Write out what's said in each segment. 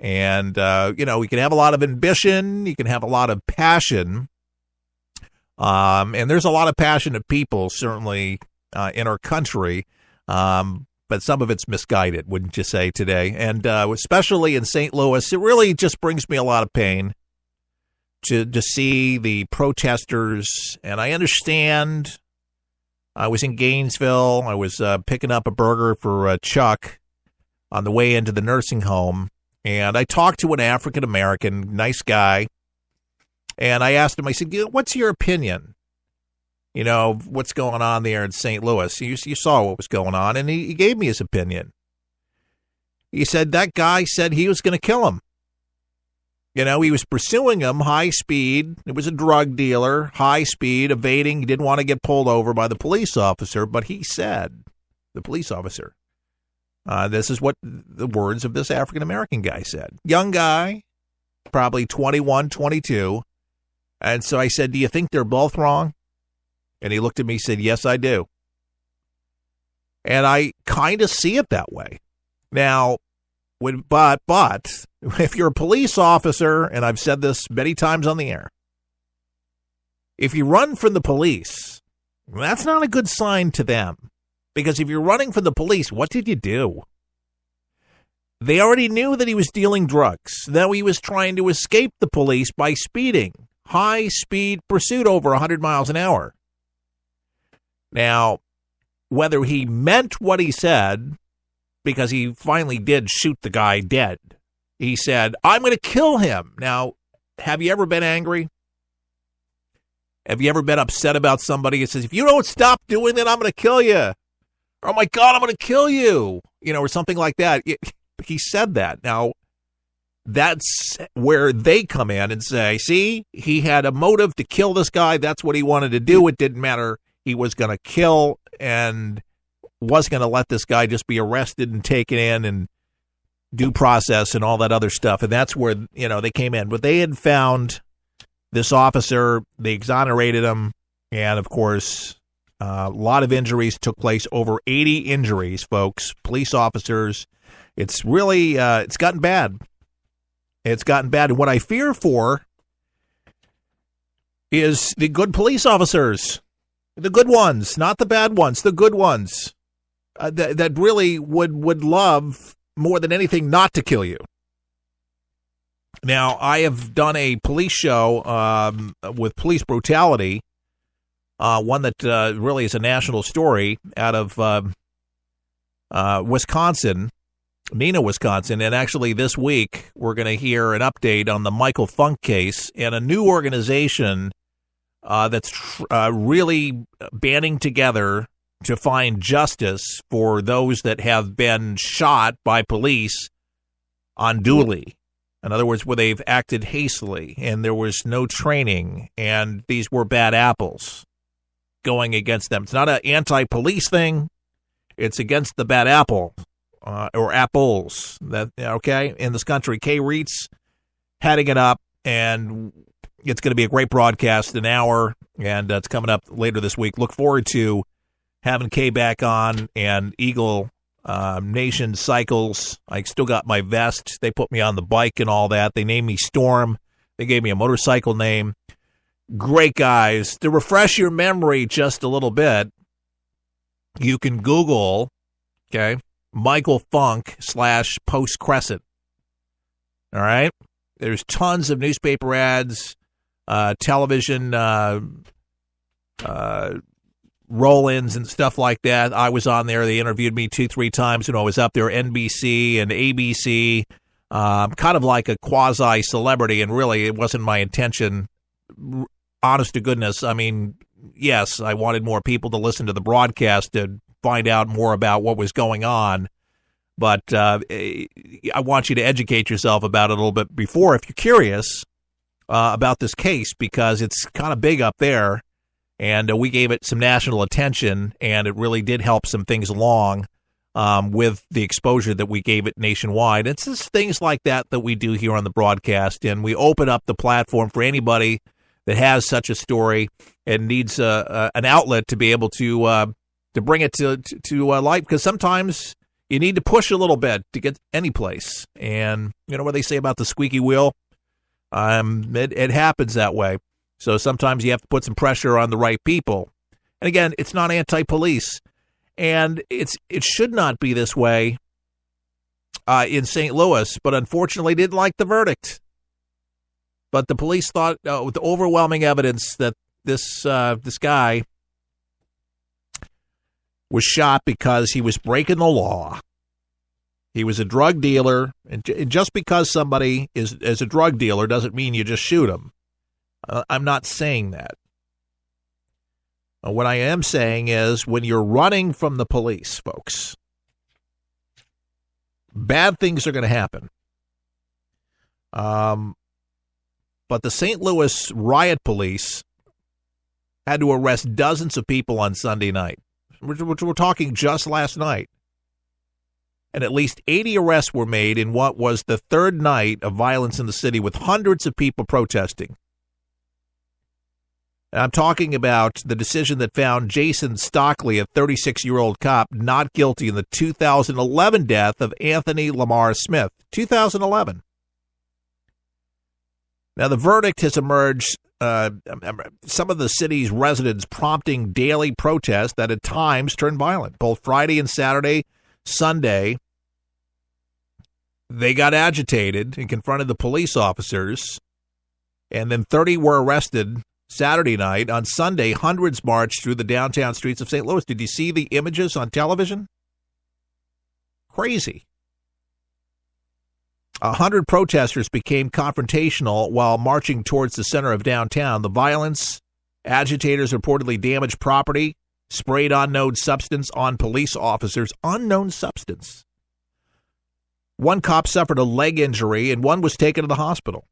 And, we can have a lot of ambition. You can have a lot of passion. And there's a lot of passionate people, certainly, in our country. But some of it's misguided, wouldn't you say, today? And especially in St. Louis, it really just brings me a lot of pain to see the protesters. And I understand. I was in Gainesville. I was picking up a burger for Chuck on the way into the nursing home. And I talked to an African-American, nice guy. And I asked him, I said, what's your opinion? What's going on there in St. Louis? You saw what was going on, and he gave me his opinion. He said that guy said he was going to kill him. He was pursuing him high speed. It was a drug dealer, high speed, evading. He didn't want to get pulled over by the police officer, but he said, the police officer, this is what the words of this African-American guy said. Young guy, probably 21, 22. And so I said, do you think they're both wrong? And he looked at me and said, yes, I do. And I kind of see it that way. Now, but if you're a police officer, and I've said this many times on the air, if you run from the police, that's not a good sign to them. Because if you're running from the police, what did you do? They already knew that he was dealing drugs. That he was trying to escape the police by speeding. High-speed pursuit over 100 miles an hour. Now, whether he meant what he said, because he finally did shoot the guy dead, he said, I'm going to kill him. Now, have you ever been angry? Have you ever been upset about somebody that says, if you don't stop doing that, I'm going to kill you? Oh, my God, I'm going to kill you. Or something like that. He said that. Now, that's where they come in and say, see, he had a motive to kill this guy. That's what he wanted to do. It didn't matter. He was going to kill and was going to let this guy just be arrested and taken in and due process and all that other stuff. And that's where, they came in. But they had found this officer. They exonerated him. And, of course, a lot of injuries took place. Over 80 injuries, folks, police officers. It's really, it's gotten bad. It's gotten bad. And what I fear for is the good police officers. The good ones, not the bad ones, the good ones that really would love more than anything not to kill you. Now, I have done a police show with police brutality, one that really is a national story out of Wisconsin, Neenah, Wisconsin. And actually this week, we're going to hear an update on the Michael Funk case and a new organization that's really banding together to find justice for those that have been shot by police unduly. In other words, where they've acted hastily and there was no training and these were bad apples going against them. It's not an anti-police thing. It's against the bad apple or apples that, okay, in this country. Kay Reitz heading it up, and it's going to be a great broadcast, an hour, and it's coming up later this week. Look forward to having Kay back on, and Eagle Nation Cycles. I still got my vest. They put me on the bike and all that. They named me Storm. They gave me a motorcycle name. Great guys. To refresh your memory just a little bit, you can Google, okay, Michael Funk / Post Crescent. All right? There's tons of newspaper ads, television roll-ins and stuff like that. I was on there. They interviewed me 2-3 times when I was up there, NBC and ABC, kind of like a quasi-celebrity, and really it wasn't my intention, honest to goodness. I mean, yes, I wanted more people to listen to the broadcast to find out more about what was going on, but I want you to educate yourself about it a little bit before, if you're curious about this case, because it's kind of big up there. And we gave it some national attention, and it really did help some things along with the exposure that we gave it nationwide. It's just things like that we do here on the broadcast, and we open up the platform for anybody that has such a story and needs an outlet to be able to bring it to light. Because sometimes, You need to push a little bit to get any place. And you know what they say about the squeaky wheel? It happens that way. So sometimes you have to put some pressure on the right people. And again, it's not anti-police. And it should not be this way in St. Louis, but unfortunately didn't like the verdict. But the police thought, with the overwhelming evidence, that this guy was shot because he was breaking the law. He was a drug dealer, and just because somebody is a drug dealer doesn't mean you just shoot him. I'm not saying that. What I am saying is when you're running from the police, folks, bad things are going to happen. But the St. Louis riot police had to arrest dozens of people on Sunday night. We're talking just last night. And at least 80 arrests were made in what was the third night of violence in the city with hundreds of people protesting. And I'm talking about the decision that found Jason Stockley, a 36-year-old cop, not guilty in the 2011 death of Anthony Lamar Smith. 2011. Now, the verdict has emerged, some of the city's residents prompting daily protests that at times turned violent. Both Friday and Saturday, Sunday, they got agitated and confronted the police officers, and then 30 were arrested Saturday night. On Sunday, hundreds marched through the downtown streets of St. Louis. Did you see the images on television? Crazy. 100 protesters became confrontational while marching towards the center of downtown. The violence, agitators reportedly damaged property, sprayed unknown substance on police officers. Unknown substance. One cop suffered a leg injury and one was taken to the hospital.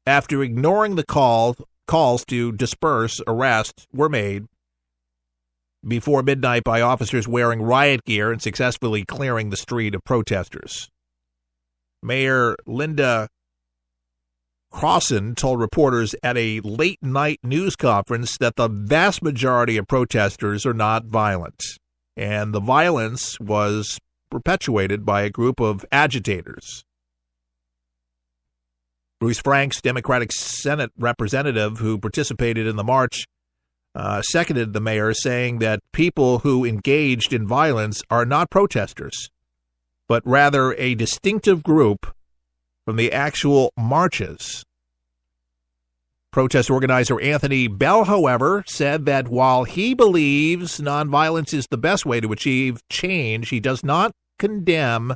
After ignoring the calls to disperse, arrests were made before midnight by officers wearing riot gear and successfully clearing the street of protesters. Mayor Linda Crossan told reporters at a late-night news conference that the vast majority of protesters are not violent, and the violence was perpetuated by a group of agitators. Bruce Franks, Democratic Senate representative who participated in the march, seconded the mayor, saying that people who engaged in violence are not protesters, but rather a distinctive group from the actual marches. Protest organizer Anthony Bell, however, said that while he believes nonviolence is the best way to achieve change, he does not condemn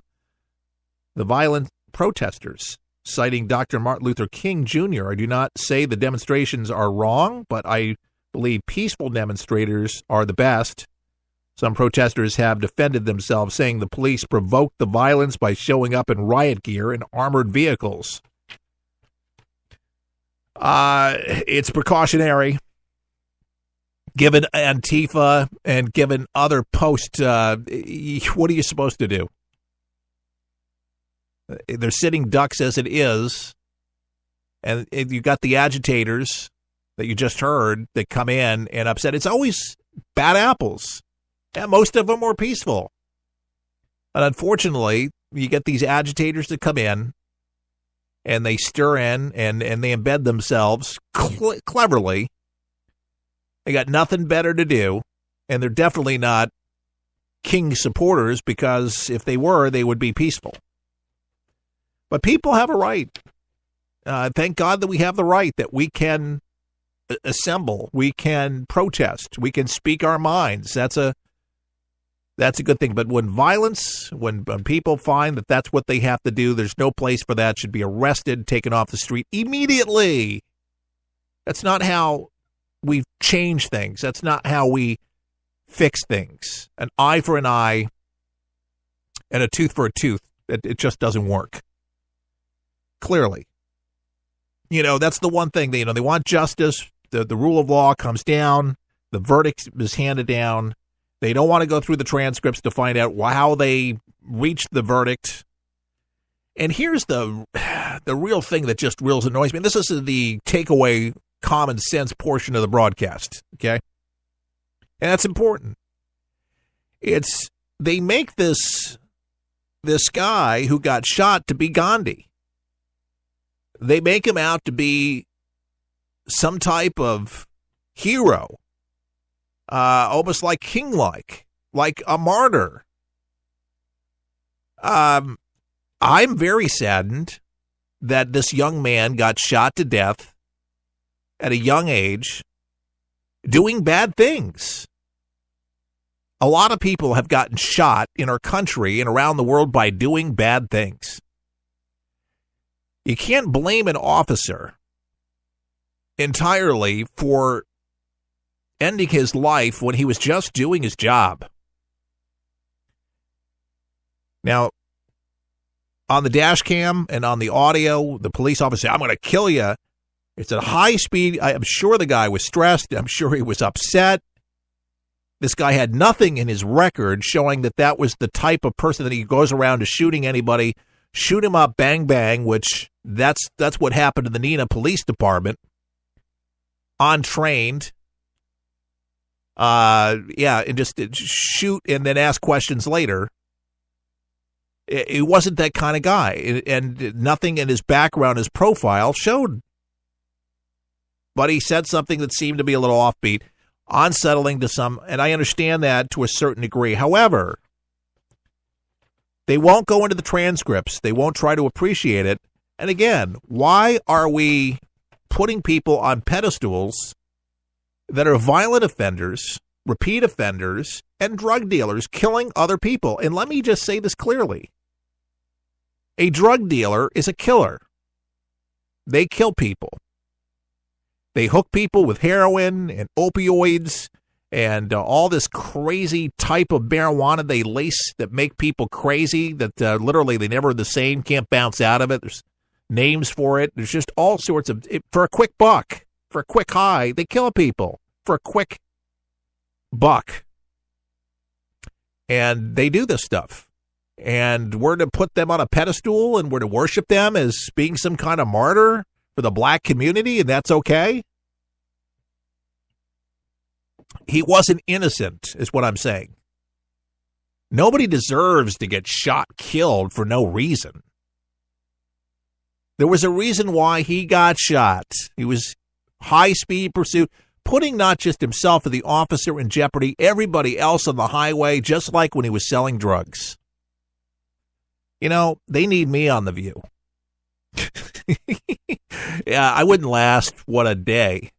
the violent protesters. Citing Dr. Martin Luther King Jr., I do not say the demonstrations are wrong, but I believe peaceful demonstrators are the best. Some protesters have defended themselves, saying the police provoked the violence by showing up in riot gear and armored vehicles. It's precautionary. Given Antifa and given other posts, what are you supposed to do? They're sitting ducks as it is, and you got the agitators that you just heard that come in and upset. It's always bad apples. Yeah, most of them were peaceful. And unfortunately, you get these agitators that come in, and they stir in, and they embed themselves cleverly. They got nothing better to do, and they're definitely not King supporters, because if they were, they would be peaceful. But people have a right. Thank God that we have the right, that we can assemble, we can protest, we can speak our minds. That's a good thing. But when violence, when people find that that's what they have to do, there's no place for that. Should be arrested, taken off the street immediately. That's not how we change things. That's not how we fix things. An eye for an eye and a tooth for a tooth. It just doesn't work. Clearly. That's the one thing. They want justice. The rule of law comes down. The verdict is handed down. They don't want to go through the transcripts to find out how they reached the verdict. And here's the real thing that just really annoys me. This is the takeaway common sense portion of the broadcast, okay? And that's important. It's they make this guy who got shot to be Gandhi. They make him out to be some type of hero, almost like king-like, like a martyr. I'm very saddened that this young man got shot to death at a young age doing bad things. A lot of people have gotten shot in our country and around the world by doing bad things. You can't blame an officer entirely for ending his life when he was just doing his job. Now, on the dash cam and on the audio, the police officer said, "I'm going to kill you." It's at high speed. I'm sure the guy was stressed. I'm sure he was upset. This guy had nothing in his record showing that that was the type of person that he goes around to shooting anybody, shoot him up, bang, bang, which that's what happened to the Neenah Police Department. Untrained. And just shoot and then ask questions later. It wasn't that kind of guy, and nothing in his background, his profile showed. But he said something that seemed to be a little offbeat, unsettling to some, and I understand that to a certain degree. However, they won't go into the transcripts. They won't try to appreciate it. And again, why are we putting people on pedestals that are violent offenders, repeat offenders, and drug dealers killing other people? And let me just say this clearly. A drug dealer is a killer. They kill people. They hook people with heroin and opioids and all this crazy type of marijuana they lace that make people crazy, that literally they never are the same, can't bounce out of it. There's names for it. There's just all sorts of, for a quick buck, for a quick high, they kill people for a quick buck. And they do this stuff. And we're to put them on a pedestal and we're to worship them as being some kind of martyr for the black community, and that's okay? He wasn't innocent, is what I'm saying. Nobody deserves to get shot, killed for no reason. There was a reason why he got shot. He was high-speed pursuit, putting not just himself and the officer in jeopardy, everybody else on the highway, just like when he was selling drugs. You know, they need me on The View. Yeah, I wouldn't last, what, a day.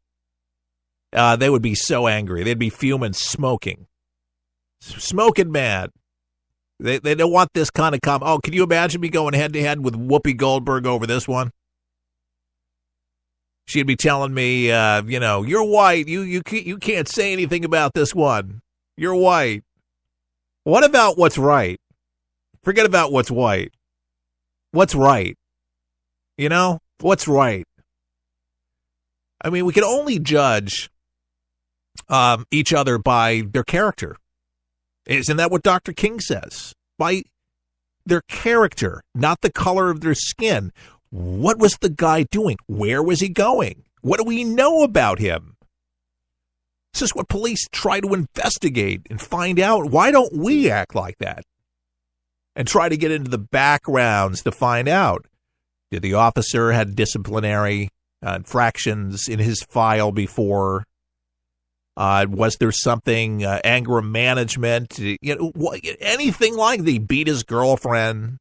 They would be so angry. They'd be fuming, smoking mad. They don't want this kind of Oh, can you imagine me going head-to-head with Whoopi Goldberg over this one? She'd be telling me, you're white. You can't say anything about this one. You're white. What about what's right? Forget about what's white. What's right? You know, what's right? I mean, we can only judge each other by their character. Isn't that what Dr. King says? By their character, not the color of their skin. What was the guy doing? Where was he going? What do we know about him? This is what police try to investigate and find out. Why don't we act like that? And try to get into the backgrounds to find out. Did the officer had disciplinary infractions in his file before? Was there something, anger management? Anything like that? He beat his girlfriend?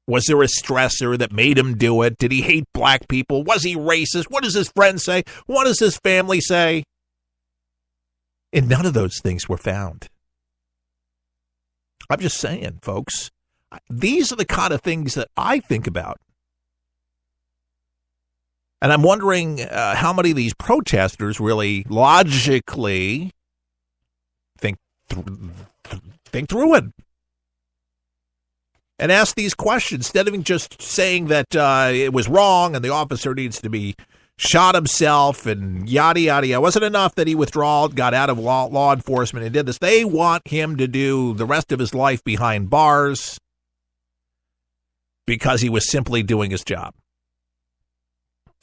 Was there a stressor that made him do it? Did he hate black people? Was he racist? What does his friends say? What does his family say? And none of those things were found. I'm just saying, folks, these are the kind of things that I think about. And I'm wondering how many of these protesters really logically think through it and ask these questions instead of just saying that it was wrong and the officer needs to be shot himself and yada, yada, yada. It wasn't enough that he withdrawed, got out of law enforcement and did this. They want him to do the rest of his life behind bars because he was simply doing his job.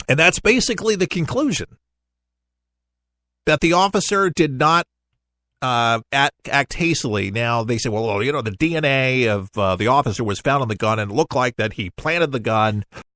And that's basically the conclusion, that the officer did not act hastily. Now they say, well, the DNA of the officer was found on the gun, and it looked like that he planted the gun